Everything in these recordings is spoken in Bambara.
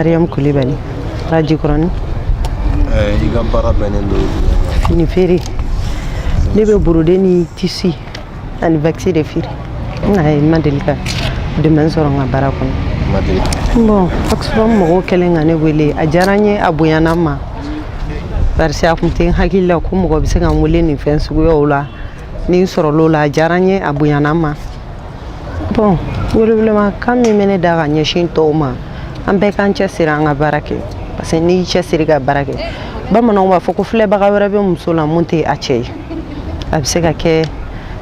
Mariam Koulibaly, Radio Corona. I ka baara bɛnnen don Fini feere. Ne bɛ borode ni tissu ani vaccin de feere. Ayi ma deli ka dɛmɛ sɔrɔ n ka baara kɔnɔ. ma deli. Bon, Oxfam mɔgɔw kɛlen ka ne wele a diyara n ye a bonyana n ma. Parce que a kun tɛ n hakili la ko mɔgɔ bɛ se ka n wele nin fɛn suguyaw la. Ni n sɔrɔl'o la a diyara n ye a bonyana n ma. Bon, welewelekan min bɛ ne da ka ɲɛsin tɔw ma an bɛɛ k'an cɛsiri an ka baara kɛ. Parce que n'i y'i cɛsiri ka baara kɛ bamananw b'a fɔ ko filɛbaga wɛrɛ bɛ muso la mun tɛ a cɛ ye. A bɛ se ka kɛ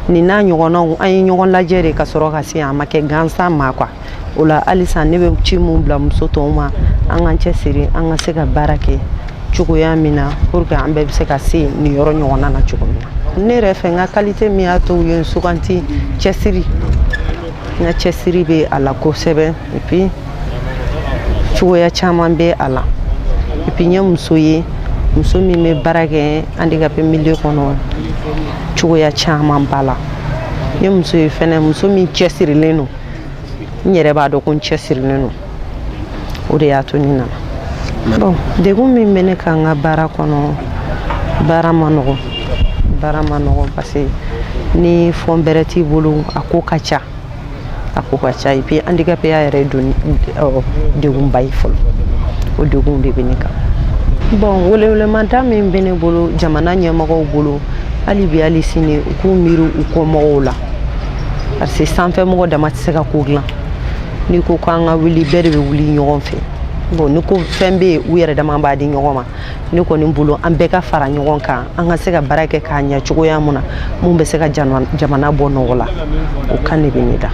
nin n'a ɲɔgɔnnaw an ye ɲɔgɔn lajɛ de ka sɔrɔ ka se a ma kɛ gansan ma quoi. O la halisa ne bɛ ci mun bila muso tɔw ma an k'an cɛsiri an ka se ka baara kɛ cogoya min na pour que an bɛɛ bɛ se ka se nin yɔrɔ ɲɔgɔnna na cogo min na. Ne yɛrɛ fɛ n ka qualité min y'a to u ye n suganti cɛsiri. N ka cɛsiri bɛ a la kosɛbɛ et puis cogoya caman bɛ a la. Et puis n ye muso ye muso min bɛ baara kɛ handicapé milieu kɔnɔ cogoya caman b'a la. N ye muso ye fɛnɛ muso min cɛsirilen don n yɛrɛ b'a dɔn ko n cɛsirilen don o de y'a to ni nana. Bon degun min bɛ ne kan n ka baara kɔnɔ baara ma nɔgɔn parce que ni fɔn bɛrɛ t'i bolo a ko ka ca et puis handicapé ya yɛrɛ don degunba ye fɔlɔ o degun de bɛ ne kan. Bon welewelemada min bɛ ne bolo jamana ɲɛmɔgɔw bolo hali bi hali sini u k'u miiri u kɔmɔgɔw la parce que sanfɛmɔgɔ dama tɛ se ka ko dilan n'i ko k'an ka wuli bɛɛ de bɛ wuli ɲɔgɔn fɛ. Bon ni ko fɛn bɛ yen u yɛrɛ dama b'a di ɲɔgɔn ma ne kɔni bolo an bɛɛ ka fara ɲɔgɔn kan an ka se ka baara kɛ k'a ɲɛ cogoya mun na mun bɛ se ka jamana bɔ nɔgɔ la o kan de bɛ ne da.